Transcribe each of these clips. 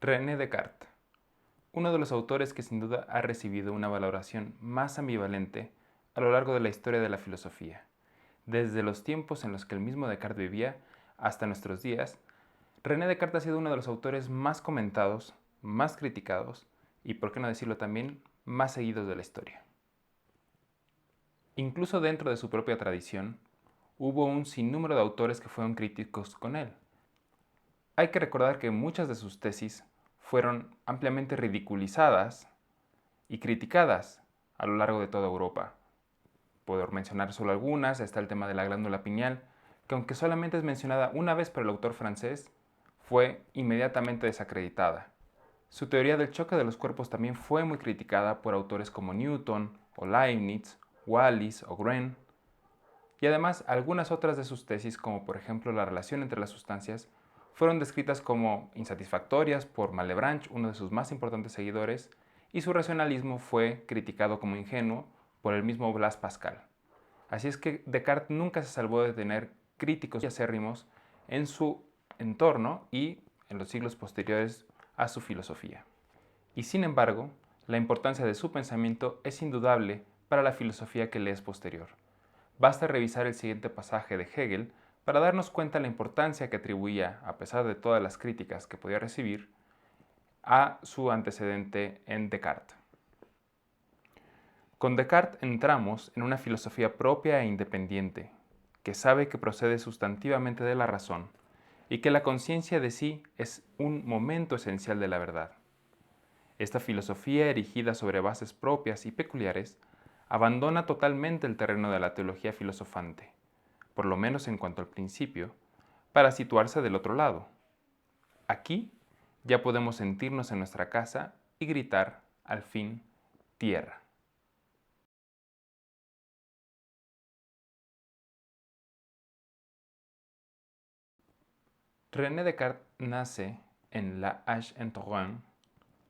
René Descartes, uno de los autores que sin duda ha recibido una valoración más ambivalente a lo largo de la historia de la filosofía. Desde los tiempos en los que el mismo Descartes vivía hasta nuestros días, René Descartes ha sido uno de los autores más comentados, más criticados y, por qué no decirlo también, más seguidos de la historia. Incluso dentro de su propia tradición, hubo un sinnúmero de autores que fueron críticos con él. Hay que recordar que muchas de sus tesis fueron ampliamente ridiculizadas y criticadas a lo largo de toda Europa. Por mencionar solo algunas, está el tema de la glándula pineal, que aunque solamente es mencionada una vez por el autor francés, fue inmediatamente desacreditada. Su teoría del choque de los cuerpos también fue muy criticada por autores como Newton, o Leibniz, Wallis o Green, y además algunas otras de sus tesis, como por ejemplo la relación entre las sustancias, fueron descritas como insatisfactorias por Malebranche, uno de sus más importantes seguidores, y su racionalismo fue criticado como ingenuo por el mismo Blaise Pascal. Así es que Descartes nunca se salvó de tener críticos y acérrimos en su entorno y en los siglos posteriores a su filosofía. Y sin embargo, la importancia de su pensamiento es indudable para la filosofía que le es posterior. Basta revisar el siguiente pasaje de Hegel para darnos cuenta de la importancia que atribuía, a pesar de todas las críticas que podía recibir, a su antecedente en Descartes. Con Descartes entramos en una filosofía propia e independiente, que sabe que procede sustantivamente de la razón y que la conciencia de sí es un momento esencial de la verdad. Esta filosofía, erigida sobre bases propias y peculiares, abandona totalmente el terreno de la teología filosofante, por lo menos en cuanto al principio, para situarse del otro lado. Aquí ya podemos sentirnos en nuestra casa y gritar, al fin, tierra. René Descartes nace en La Hache-en-Touraine,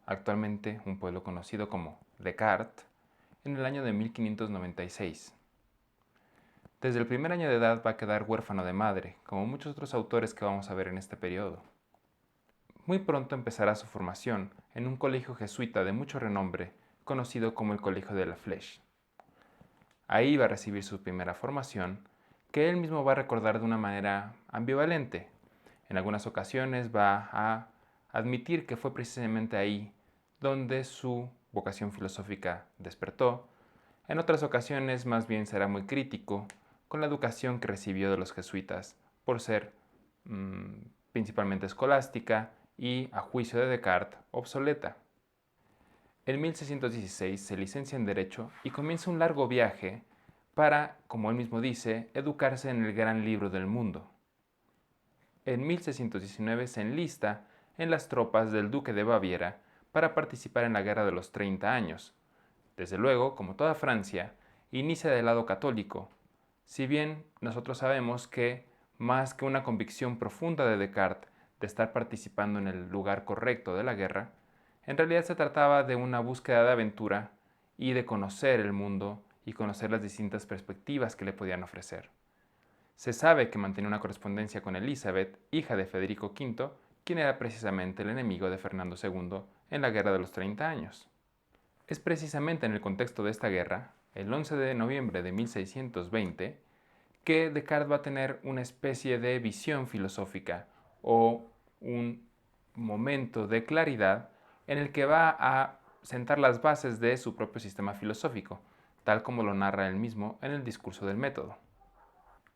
actualmente un pueblo conocido como Descartes, en el año de 1596. Desde el primer año de edad va a quedar huérfano de madre, como muchos otros autores que vamos a ver en este periodo. Muy pronto empezará su formación en un colegio jesuita de mucho renombre, conocido como el Colegio de la Flèche. Ahí va a recibir su primera formación, que él mismo va a recordar de una manera ambivalente. En algunas ocasiones va a admitir que fue precisamente ahí donde su vocación filosófica despertó. En otras ocasiones más bien será muy crítico con la educación que recibió de los jesuitas por ser principalmente escolástica y, a juicio de Descartes, obsoleta. En 1616 se licencia en Derecho y comienza un largo viaje para, como él mismo dice, educarse en el gran libro del mundo. En 1619 se enlista en las tropas del duque de Baviera para participar en la Guerra de los 30 años. Desde luego, como toda Francia, inicia del lado católico, si bien nosotros sabemos que, más que una convicción profunda de Descartes de estar participando en el lugar correcto de la guerra, en realidad se trataba de una búsqueda de aventura y de conocer el mundo y conocer las distintas perspectivas que le podían ofrecer. Se sabe que mantenía una correspondencia con Elizabeth, hija de Federico V, quien era precisamente el enemigo de Fernando II en la Guerra de los 30 años. Es precisamente en el contexto de esta guerra, el 11 de noviembre de 1620, que Descartes va a tener una especie de visión filosófica o un momento de claridad en el que va a sentar las bases de su propio sistema filosófico, tal como lo narra él mismo en el discurso del método.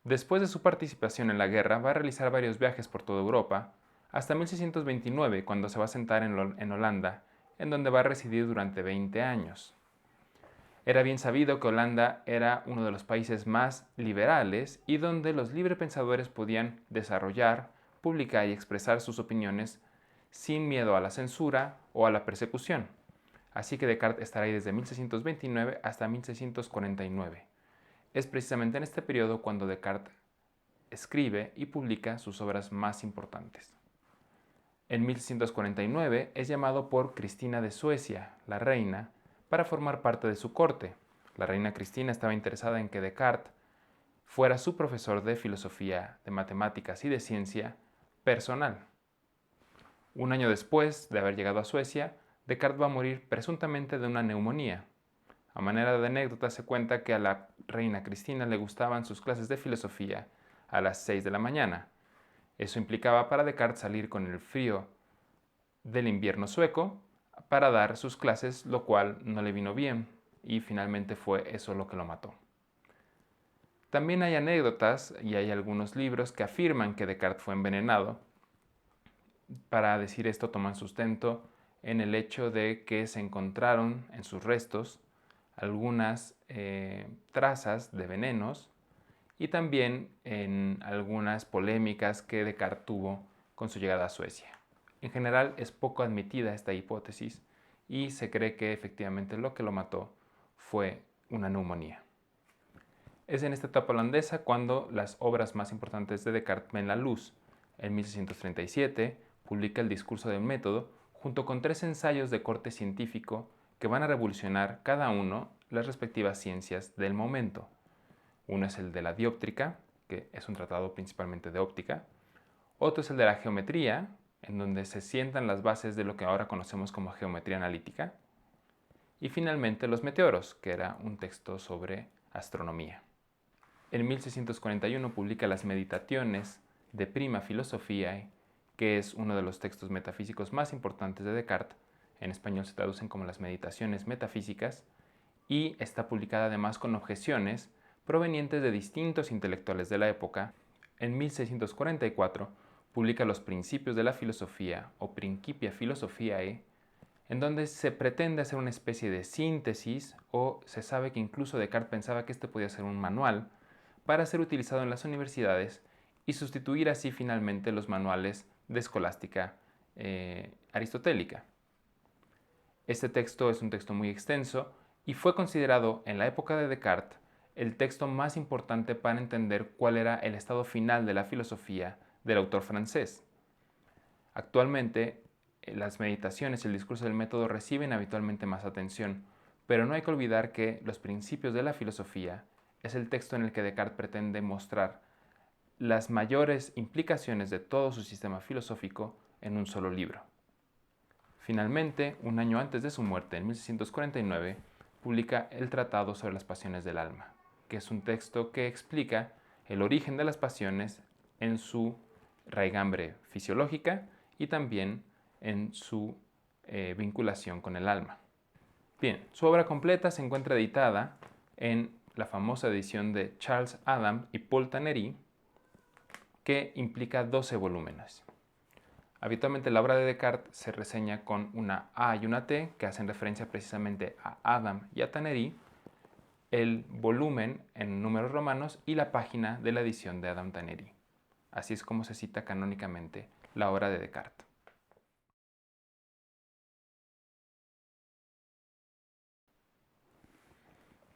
Después de su participación en la guerra, va a realizar varios viajes por toda Europa, hasta 1629, cuando se va a sentar en Holanda, en donde va a residir durante 20 años. Era bien sabido que Holanda era uno de los países más liberales y donde los librepensadores podían desarrollar, publicar y expresar sus opiniones sin miedo a la censura o a la persecución. Así que Descartes estará ahí desde 1629 hasta 1649. Es precisamente en este periodo cuando Descartes escribe y publica sus obras más importantes. En 1649 es llamado por Cristina de Suecia, la reina, para formar parte de su corte. La reina Cristina estaba interesada en que Descartes fuera su profesor de filosofía, de matemáticas y de ciencia personal. Un año después de haber llegado a Suecia, Descartes va a morir presuntamente de una neumonía. A manera de anécdota se cuenta que a la reina Cristina le gustaban sus clases de filosofía a las 6 de la mañana. Eso implicaba para Descartes salir con el frío del invierno sueco para dar sus clases, lo cual no le vino bien y finalmente fue eso lo que lo mató. También hay anécdotas y hay algunos libros que afirman que Descartes fue envenenado. Para decir esto toman sustento en el hecho de que se encontraron en sus restos algunas trazas de venenos y también en algunas polémicas que Descartes tuvo con su llegada a Suecia. En general es poco admitida esta hipótesis y se cree que efectivamente lo que lo mató fue una neumonía. Es en esta etapa holandesa cuando las obras más importantes de Descartes ven la luz. En 1637 publica el Discurso del Método junto con 3 ensayos de corte científico que van a revolucionar cada uno las respectivas ciencias del momento. Uno es el de la dióptrica, que es un tratado principalmente de óptica. Otro es el de la geometría, en donde se sientan las bases de lo que ahora conocemos como geometría analítica. Y finalmente los meteoros, que era un texto sobre astronomía. En 1641 publica las Meditaciones de Prima Philosophiae, que es uno de los textos metafísicos más importantes de Descartes. En español se traducen como las Meditaciones Metafísicas, y está publicada además con objeciones provenientes de distintos intelectuales de la época. En 1644 publica Los Principios de la Filosofía o Principia Philosophiae, en donde se pretende hacer una especie de síntesis, o se sabe que incluso Descartes pensaba que este podía ser un manual para ser utilizado en las universidades y sustituir así finalmente los manuales de escolástica aristotélica. Este texto es un texto muy extenso y fue considerado en la época de Descartes el texto más importante para entender cuál era el estado final de la filosofía del autor francés. Actualmente, las meditaciones y el discurso del método reciben habitualmente más atención, pero no hay que olvidar que Los Principios de la Filosofía es el texto en el que Descartes pretende mostrar las mayores implicaciones de todo su sistema filosófico en un solo libro. Finalmente, un año antes de su muerte, en 1649, publica el Tratado sobre las Pasiones del Alma, que es un texto que explica el origen de las pasiones en su raigambre fisiológica y también en su vinculación con el alma. Bien, su obra completa se encuentra editada en la famosa edición de Charles Adam y Paul Tannery, que implica 12 volúmenes. Habitualmente la obra de Descartes se reseña con una A y una T, que hacen referencia precisamente a Adam y a Tannery, el volumen en números romanos y la página de la edición de Adam Tannery. Así es como se cita canónicamente la obra de Descartes.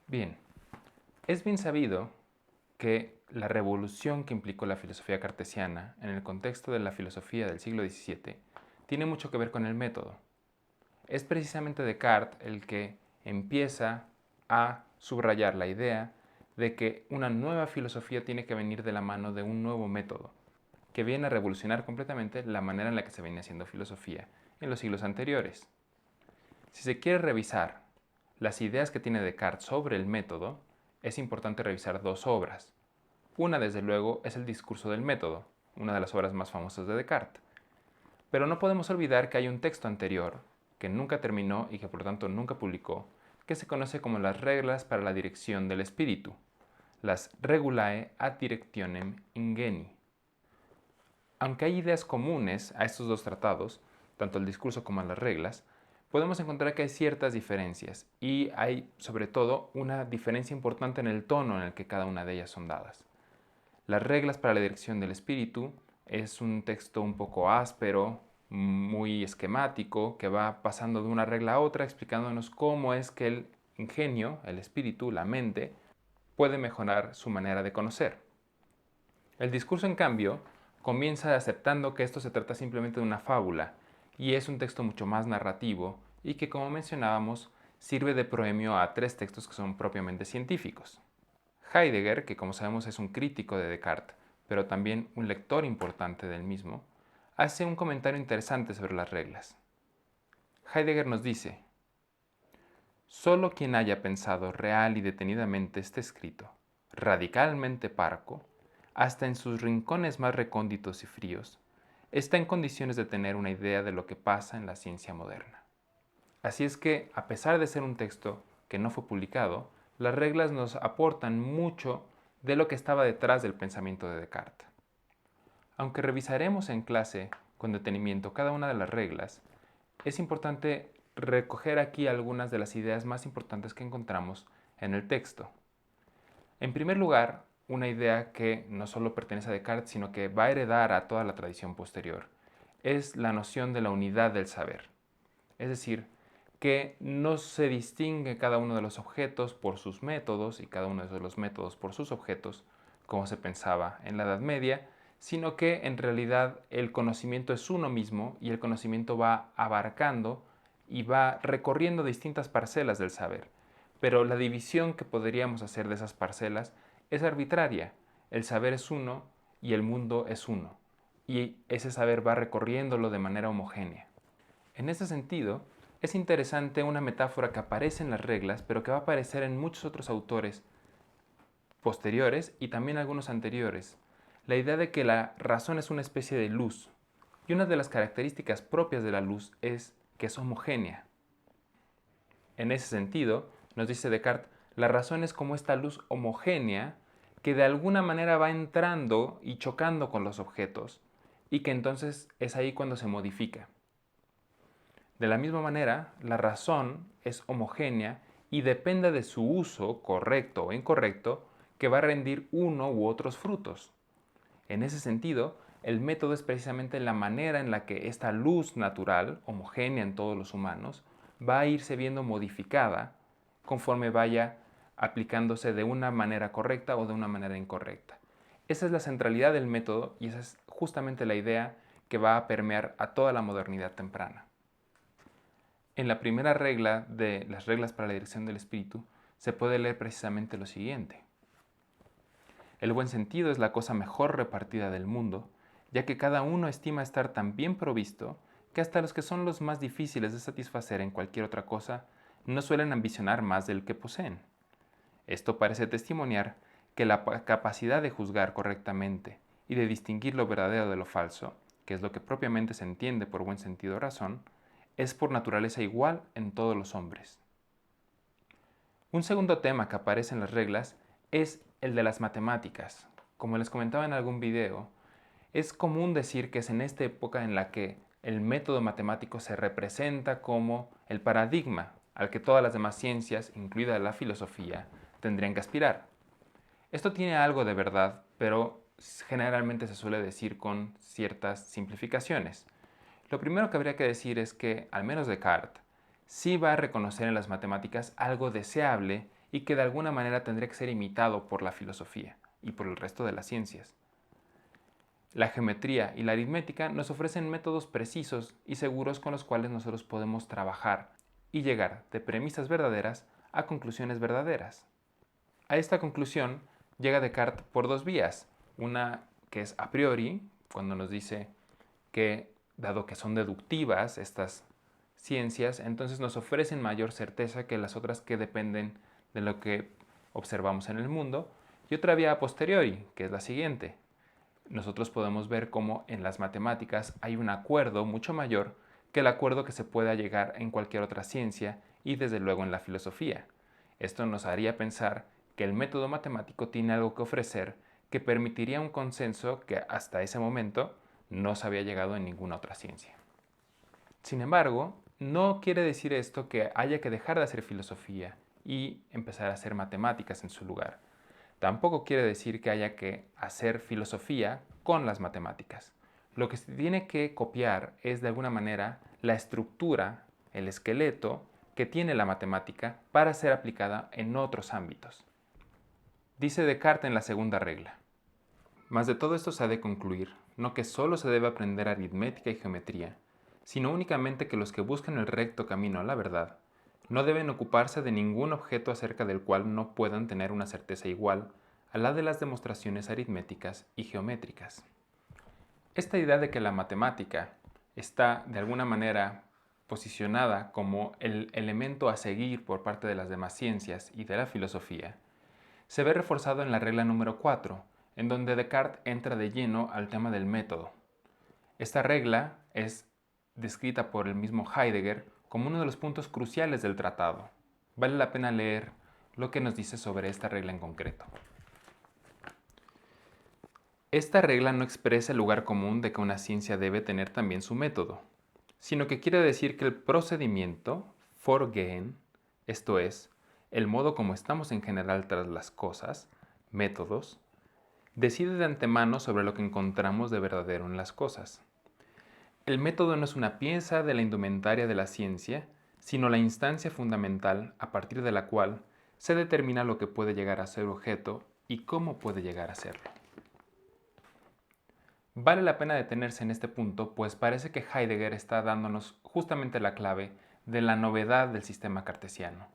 Bien, es bien sabido que la revolución que implicó la filosofía cartesiana en el contexto de la filosofía del siglo XVII tiene mucho que ver con el método. Es precisamente Descartes el que empieza a subrayar la idea de que una nueva filosofía tiene que venir de la mano de un nuevo método, que viene a revolucionar completamente la manera en la que se venía haciendo filosofía en los siglos anteriores. Si se quiere revisar las ideas que tiene Descartes sobre el método, es importante revisar 2 obras. Una, desde luego, es el Discurso del Método, una de las obras más famosas de Descartes. Pero no podemos olvidar que hay un texto anterior, que nunca terminó y que por tanto nunca publicó, que se conoce como las reglas para la dirección del espíritu, las Regulae ad Directionem Ingenii. Aunque hay ideas comunes a estos 2 tratados, tanto el discurso como las reglas, podemos encontrar que hay ciertas diferencias y hay sobre todo una diferencia importante en el tono en el que cada una de ellas son dadas. Las reglas para la dirección del espíritu es un texto un poco áspero, muy esquemático, que va pasando de una regla a otra explicándonos cómo es que el ingenio, el espíritu, la mente, puede mejorar su manera de conocer. El discurso, en cambio, comienza aceptando que esto se trata simplemente de una fábula y es un texto mucho más narrativo y que, como mencionábamos, sirve de proemio a 3 textos que son propiamente científicos. Heidegger, que como sabemos es un crítico de Descartes, pero también un lector importante del mismo, hace un comentario interesante sobre las reglas. Heidegger nos dice: solo quien haya pensado real y detenidamente este escrito, radicalmente parco, hasta en sus rincones más recónditos y fríos, está en condiciones de tener una idea de lo que pasa en la ciencia moderna. Así es que, a pesar de ser un texto que no fue publicado, las reglas nos aportan mucho de lo que estaba detrás del pensamiento de Descartes. Aunque revisaremos en clase con detenimiento cada una de las reglas, es importante recoger aquí algunas de las ideas más importantes que encontramos en el texto. En primer lugar, una idea que no solo pertenece a Descartes, sino que va a heredar a toda la tradición posterior, es la noción de la unidad del saber. Es decir, que no se distingue cada uno de los objetos por sus métodos y cada uno de los métodos por sus objetos, como se pensaba en la Edad Media, sino que en realidad el conocimiento es uno mismo y el conocimiento va abarcando y va recorriendo distintas parcelas del saber. Pero la división que podríamos hacer de esas parcelas es arbitraria. El saber es uno y el mundo es uno. Y ese saber va recorriéndolo de manera homogénea. En ese sentido, es interesante una metáfora que aparece en las reglas, pero que va a aparecer en muchos otros autores posteriores y también algunos anteriores. La idea de que la razón es una especie de luz. Y una de las características propias de la luz es que es homogénea. En ese sentido, nos dice Descartes, la razón es como esta luz homogénea que de alguna manera va entrando y chocando con los objetos y que entonces es ahí cuando se modifica. De la misma manera, la razón es homogénea y depende de su uso, correcto o incorrecto, que va a rendir uno u otros frutos. En ese sentido, el método es precisamente la manera en la que esta luz natural, homogénea en todos los humanos, va a irse viendo modificada conforme vaya aplicándose de una manera correcta o de una manera incorrecta. Esa es la centralidad del método y esa es justamente la idea que va a permear a toda la modernidad temprana. En la primera regla de las reglas para la dirección del espíritu se puede leer precisamente lo siguiente. El buen sentido es la cosa mejor repartida del mundo, ya que cada uno estima estar tan bien provisto que hasta los que son los más difíciles de satisfacer en cualquier otra cosa no suelen ambicionar más del que poseen. Esto parece testimoniar que la capacidad de juzgar correctamente y de distinguir lo verdadero de lo falso, que es lo que propiamente se entiende por buen sentido o razón, es por naturaleza igual en todos los hombres. Un segundo tema que aparece en las reglas es el de las matemáticas. Como les comentaba en algún video, es común decir que es en esta época en la que el método matemático se representa como el paradigma al que todas las demás ciencias, incluida la filosofía, tendrían que aspirar. Esto tiene algo de verdad, pero generalmente se suele decir con ciertas simplificaciones. Lo primero que habría que decir es que, al menos Descartes, sí va a reconocer en las matemáticas algo deseable y que de alguna manera tendría que ser imitado por la filosofía y por el resto de las ciencias. La geometría y la aritmética nos ofrecen métodos precisos y seguros con los cuales nosotros podemos trabajar y llegar de premisas verdaderas a conclusiones verdaderas. A esta conclusión llega Descartes por dos vías. Una que es a priori, cuando nos dice que, dado que son deductivas estas ciencias, entonces nos ofrecen mayor certeza que las otras que dependen de lo que observamos en el mundo. Y otra vía a posteriori, que es la siguiente. Nosotros podemos ver cómo en las matemáticas hay un acuerdo mucho mayor que el acuerdo que se pueda llegar en cualquier otra ciencia y desde luego en la filosofía. Esto nos haría pensar que el método matemático tiene algo que ofrecer que permitiría un consenso que hasta ese momento no se había llegado en ninguna otra ciencia. Sin embargo, no quiere decir esto que haya que dejar de hacer filosofía y empezar a hacer matemáticas en su lugar. Tampoco quiere decir que haya que hacer filosofía con las matemáticas. Lo que se tiene que copiar es de alguna manera la estructura, el esqueleto que tiene la matemática para ser aplicada en otros ámbitos. Dice Descartes en la segunda regla: mas de todo esto se ha de concluir, no que solo se debe aprender aritmética y geometría, sino únicamente que los que buscan el recto camino a la verdad, no deben ocuparse de ningún objeto acerca del cual no puedan tener una certeza igual a la de las demostraciones aritméticas y geométricas. Esta idea de que la matemática está de alguna manera posicionada como el elemento a seguir por parte de las demás ciencias y de la filosofía, se ve reforzado en la regla número 4, en donde Descartes entra de lleno al tema del método. Esta regla es descrita por el mismo Heidegger como uno de los puntos cruciales del tratado. Vale la pena leer lo que nos dice sobre esta regla en concreto. Esta regla no expresa el lugar común de que una ciencia debe tener también su método, sino que quiere decir que el procedimiento, Vorgehen, esto es, el modo como estamos en general tras las cosas, métodos, decide de antemano sobre lo que encontramos de verdadero en las cosas. El método no es una pieza de la indumentaria de la ciencia, sino la instancia fundamental a partir de la cual se determina lo que puede llegar a ser objeto y cómo puede llegar a serlo. Vale la pena detenerse en este punto, pues parece que Heidegger está dándonos justamente la clave de la novedad del sistema cartesiano.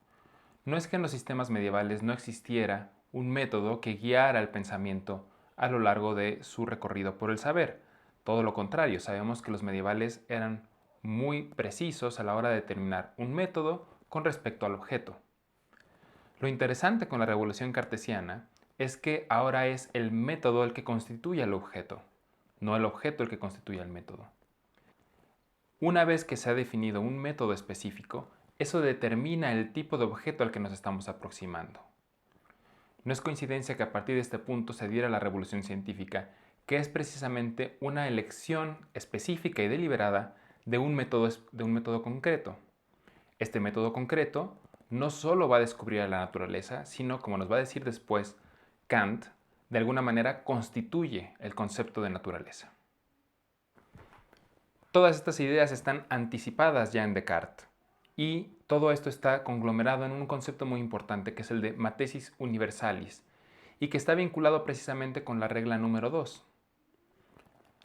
No es que en los sistemas medievales no existiera un método que guiara el pensamiento a lo largo de su recorrido por el saber. Todo lo contrario, sabemos que los medievales eran muy precisos a la hora de determinar un método con respecto al objeto. Lo interesante con la revolución cartesiana es que ahora es el método el que constituye al objeto, no el objeto el que constituye el método. Una vez que se ha definido un método específico, eso determina el tipo de objeto al que nos estamos aproximando. No es coincidencia que a partir de este punto se diera la revolución científica, que es precisamente una elección específica y deliberada de un método concreto. Este método concreto no solo va a descubrir a la naturaleza, sino, como nos va a decir después Kant, de alguna manera constituye el concepto de naturaleza. Todas estas ideas están anticipadas ya en Descartes y todo esto está conglomerado en un concepto muy importante que es el de matesis universalis y que está vinculado precisamente con la regla número 2.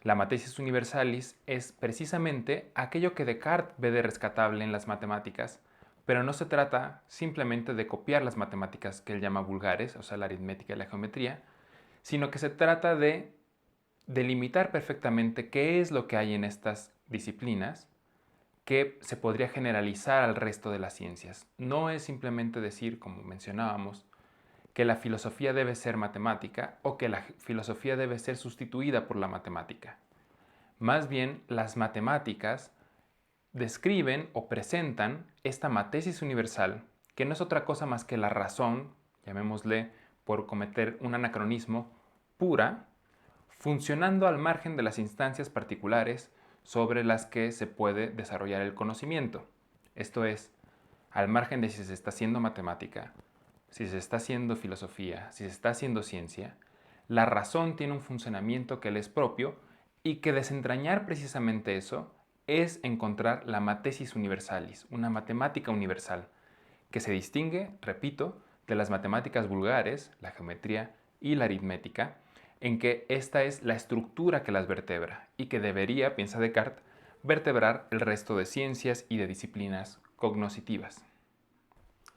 La matesis universalis es precisamente aquello que Descartes ve de rescatable en las matemáticas, pero no se trata simplemente de copiar las matemáticas que él llama vulgares, o sea, la aritmética y la geometría, sino que se trata de delimitar perfectamente qué es lo que hay en estas disciplinas que se podría generalizar al resto de las ciencias. No es simplemente decir, como mencionábamos, que la filosofía debe ser matemática o que la filosofía debe ser sustituida por la matemática. Más bien, las matemáticas describen o presentan esta matesis universal, que no es otra cosa más que la razón, llamémosle por cometer un anacronismo, pura, funcionando al margen de las instancias particulares sobre las que se puede desarrollar el conocimiento. Esto es, al margen de si se está haciendo matemática, si se está haciendo filosofía, si se está haciendo ciencia, la razón tiene un funcionamiento que le es propio y que desentrañar precisamente eso es encontrar la matesis universalis, una matemática universal, que se distingue, repito, de las matemáticas vulgares, la geometría y la aritmética, en que esta es la estructura que las vertebra y que debería, piensa Descartes, vertebrar el resto de ciencias y de disciplinas cognoscitivas.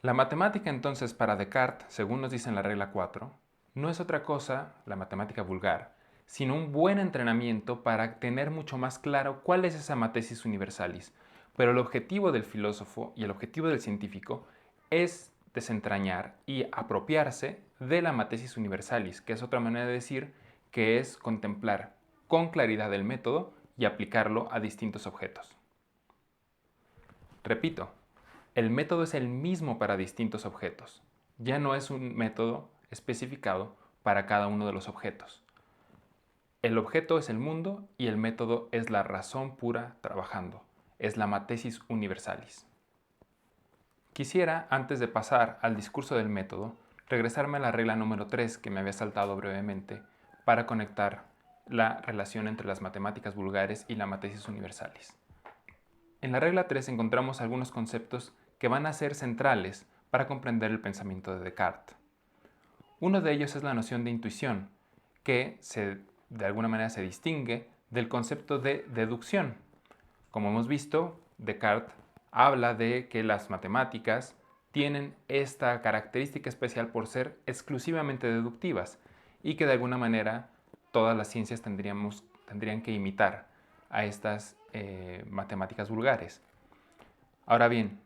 La matemática entonces para Descartes, según nos dice en la regla 4, no es otra cosa, la matemática vulgar, sino un buen entrenamiento para tener mucho más claro cuál es esa matesis universalis. Pero el objetivo del filósofo y el objetivo del científico es desentrañar y apropiarse de la matesis universalis, que es otra manera de decir que es contemplar con claridad el método y aplicarlo a distintos objetos. Repito, el método es el mismo para distintos objetos. Ya no es un método especificado para cada uno de los objetos. El objeto es el mundo y el método es la razón pura trabajando. Es la matesis universalis. Quisiera, antes de pasar al discurso del método, regresarme a la regla número 3 que me había saltado brevemente para conectar la relación entre las matemáticas vulgares y la matesis universalis. En la regla 3 encontramos algunos conceptos que van a ser centrales para comprender el pensamiento de Descartes. Uno de ellos es la noción de intuición, que de alguna manera se distingue del concepto de deducción. Como hemos visto, Descartes habla de que las matemáticas tienen esta característica especial por ser exclusivamente deductivas y que de alguna manera todas las ciencias tendríamos tendrían que imitar a estas matemáticas vulgares. Ahora bien,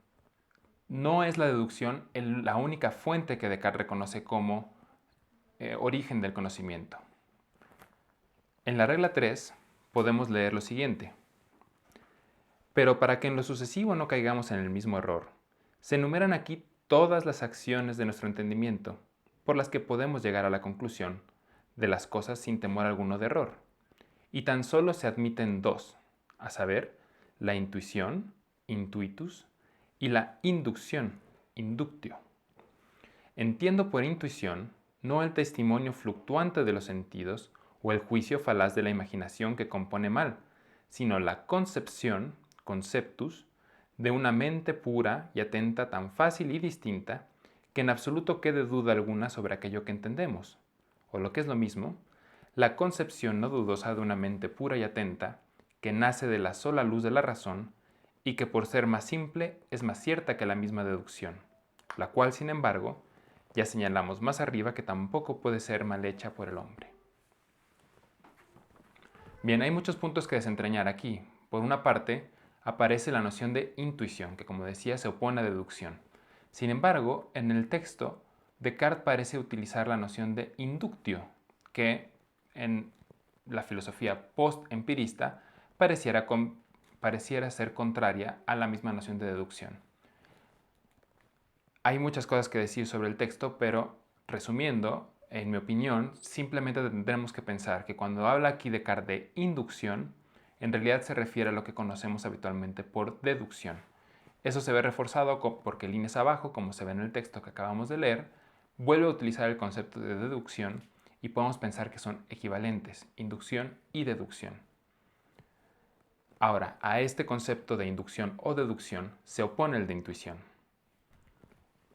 no es la deducción la única fuente que Descartes reconoce como origen del conocimiento. En la regla 3 podemos leer lo siguiente. Pero para que en lo sucesivo no caigamos en el mismo error, se enumeran aquí todas las acciones de nuestro entendimiento por las que podemos llegar a la conclusión de las cosas sin temor alguno de error. Y tan solo se admiten dos, a saber, la intuición, intuitus, y la inducción, inductio. Entiendo por intuición no el testimonio fluctuante de los sentidos o el juicio falaz de la imaginación que compone mal, sino la concepción, conceptus, de una mente pura y atenta tan fácil y distinta que en absoluto quede duda alguna sobre aquello que entendemos, o lo que es lo mismo, la concepción no dudosa de una mente pura y atenta que nace de la sola luz de la razón y que por ser más simple es más cierta que la misma deducción, la cual, sin embargo, ya señalamos más arriba que tampoco puede ser mal hecha por el hombre. Bien, hay muchos puntos que desentrañar aquí. Por una parte, aparece la noción de intuición, que como decía se opone a deducción. Sin embargo, en el texto, Descartes parece utilizar la noción de inductio, que en la filosofía post-empirista pareciera ser contraria a la misma noción de deducción. Hay muchas cosas que decir sobre el texto, pero resumiendo, en mi opinión, simplemente tendremos que pensar que cuando habla aquí Descartes de inducción, en realidad se refiere a lo que conocemos habitualmente por deducción. Eso se ve reforzado porque líneas abajo, como se ve en el texto que acabamos de leer, vuelve a utilizar el concepto de deducción y podemos pensar que son equivalentes, inducción y deducción. Ahora, a este concepto de inducción o deducción se opone el de intuición.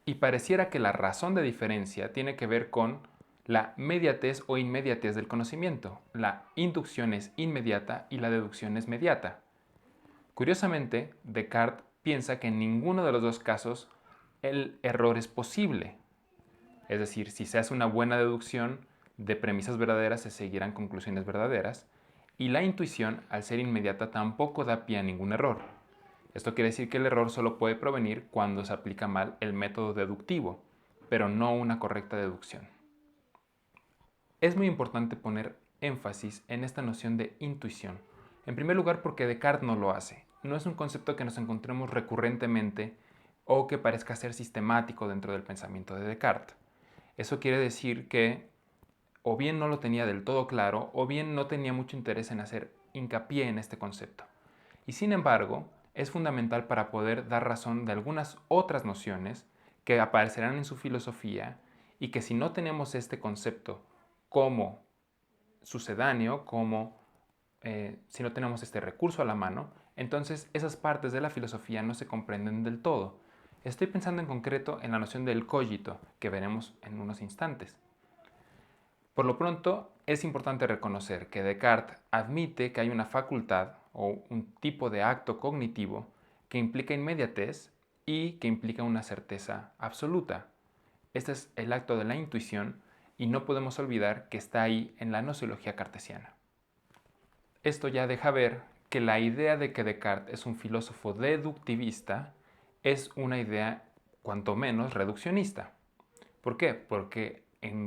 Y pareciera que la razón de diferencia tiene que ver con la mediatez o inmediatez del conocimiento. La inducción es inmediata y la deducción es mediata. Curiosamente, Descartes piensa que en ninguno de los dos casos el error es posible. Es decir, si se hace una buena deducción de premisas verdaderas, se seguirán conclusiones verdaderas, y la intuición, al ser inmediata, tampoco da pie a ningún error. Esto quiere decir que el error solo puede provenir cuando se aplica mal el método deductivo, pero no una correcta deducción. Es muy importante poner énfasis en esta noción de intuición. En primer lugar, porque Descartes no lo hace. No es un concepto que nos encontremos recurrentemente o que parezca ser sistemático dentro del pensamiento de Descartes. Eso quiere decir que o bien no lo tenía del todo claro o bien no tenía mucho interés en hacer hincapié en este concepto. Y sin embargo, es fundamental para poder dar razón de algunas otras nociones que aparecerán en su filosofía y que si no tenemos este concepto como sucedáneo, si no tenemos este recurso a la mano, entonces esas partes de la filosofía no se comprenden del todo. Estoy pensando en concreto en la noción del cogito, que veremos en unos instantes. Por lo pronto, es importante reconocer que Descartes admite que hay una facultad o un tipo de acto cognitivo que implica inmediatez y que implica una certeza absoluta. Este es el acto de la intuición y no podemos olvidar que está ahí en la gnoseología cartesiana. Esto ya deja ver que la idea de que Descartes es un filósofo deductivista es una idea cuanto menos reduccionista. ¿Por qué? Porque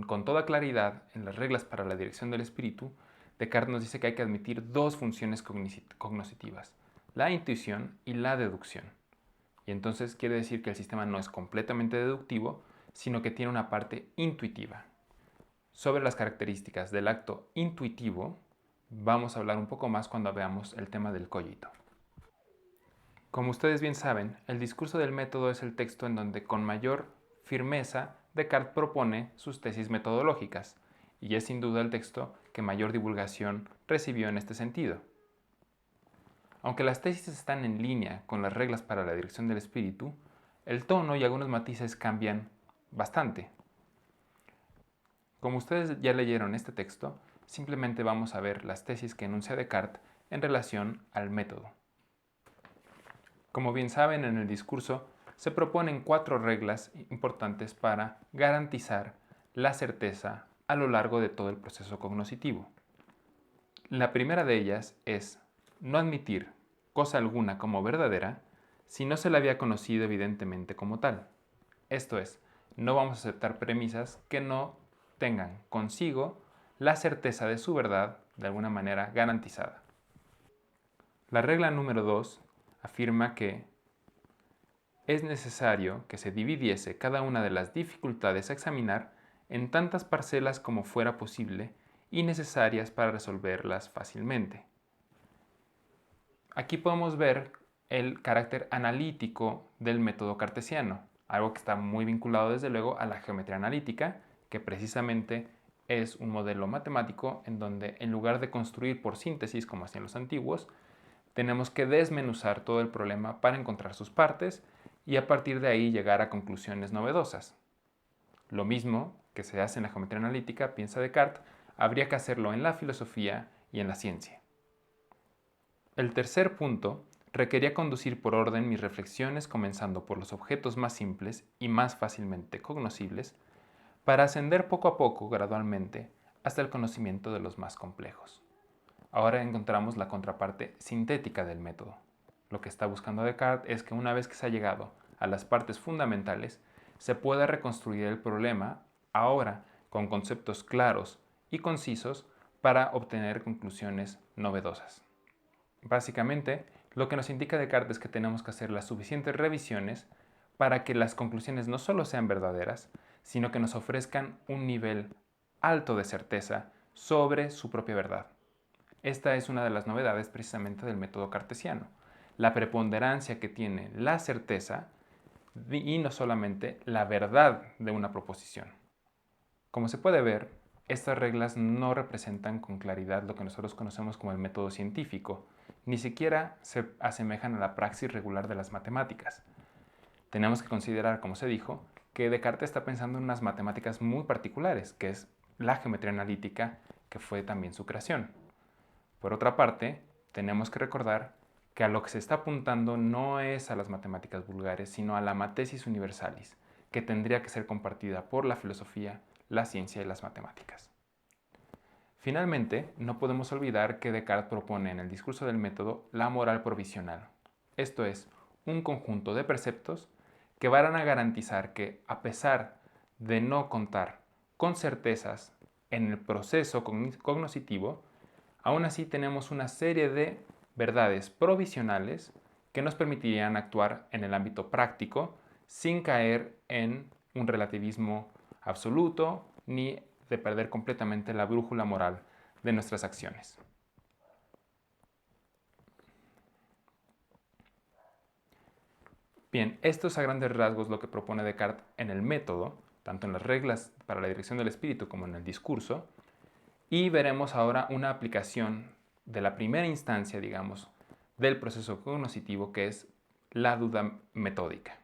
con toda claridad, en las reglas para la dirección del espíritu, Descartes nos dice que hay que admitir dos funciones cognitivas, la intuición y la deducción. Y entonces quiere decir que el sistema no es completamente deductivo, sino que tiene una parte intuitiva. Sobre las características del acto intuitivo, vamos a hablar un poco más cuando veamos el tema del cogito. Como ustedes bien saben, el discurso del método es el texto en donde con mayor firmeza Descartes propone sus tesis metodológicas, y es sin duda el texto que mayor divulgación recibió en este sentido. Aunque las tesis están en línea con las reglas para la dirección del espíritu, el tono y algunos matices cambian bastante. Como ustedes ya leyeron este texto, simplemente vamos a ver las tesis que enuncia Descartes en relación al método. Como bien saben, en el discurso se proponen 4 reglas importantes para garantizar la certeza a lo largo de todo el proceso cognoscitivo. La primera de ellas es no admitir cosa alguna como verdadera si no se la había conocido evidentemente como tal. Esto es, no vamos a aceptar premisas que no tengan consigo la certeza de su verdad de alguna manera garantizada. La regla número 2 afirma que es necesario que se dividiese cada una de las dificultades a examinar en tantas parcelas como fuera posible y necesarias para resolverlas fácilmente. Aquí podemos ver el carácter analítico del método cartesiano, algo que está muy vinculado desde luego a la geometría analítica, que precisamente es un modelo matemático en donde en lugar de construir por síntesis como hacían los antiguos, tenemos que desmenuzar todo el problema para encontrar sus partes y a partir de ahí llegar a conclusiones novedosas. Lo mismo que se hace en la geometría analítica, piensa Descartes, habría que hacerlo en la filosofía y en la ciencia. El tercer punto requería conducir por orden mis reflexiones comenzando por los objetos más simples y más fácilmente cognoscibles, para ascender poco a poco, gradualmente, hasta el conocimiento de los más complejos. Ahora encontramos la contraparte sintética del método. Lo que está buscando Descartes es que una vez que se ha llegado a las partes fundamentales, se pueda reconstruir el problema, ahora con conceptos claros y concisos, para obtener conclusiones novedosas. Básicamente, lo que nos indica Descartes es que tenemos que hacer las suficientes revisiones para que las conclusiones no solo sean verdaderas, sino que nos ofrezcan un nivel alto de certeza sobre su propia verdad. Esta es una de las novedades precisamente del método cartesiano, la preponderancia que tiene la certeza y no solamente la verdad de una proposición. Como se puede ver, estas reglas no representan con claridad lo que nosotros conocemos como el método científico, ni siquiera se asemejan a la praxis regular de las matemáticas. Tenemos que considerar, como se dijo, que Descartes está pensando en unas matemáticas muy particulares, que es la geometría analítica, que fue también su creación. Por otra parte, tenemos que recordar que a lo que se está apuntando no es a las matemáticas vulgares, sino a la matesis universalis, que tendría que ser compartida por la filosofía, la ciencia y las matemáticas. Finalmente, no podemos olvidar que Descartes propone en el discurso del método la moral provisional, esto es, un conjunto de preceptos que van a garantizar que, a pesar de no contar con certezas en el proceso cognoscitivo, aún así tenemos una serie de verdades provisionales que nos permitirían actuar en el ámbito práctico sin caer en un relativismo absoluto ni de perder completamente la brújula moral de nuestras acciones. Bien, esto es a grandes rasgos lo que propone Descartes en el método, tanto en las reglas para la dirección del espíritu como en el discurso, y veremos ahora una aplicación de la primera instancia, digamos, del proceso cognoscitivo, que es la duda metódica.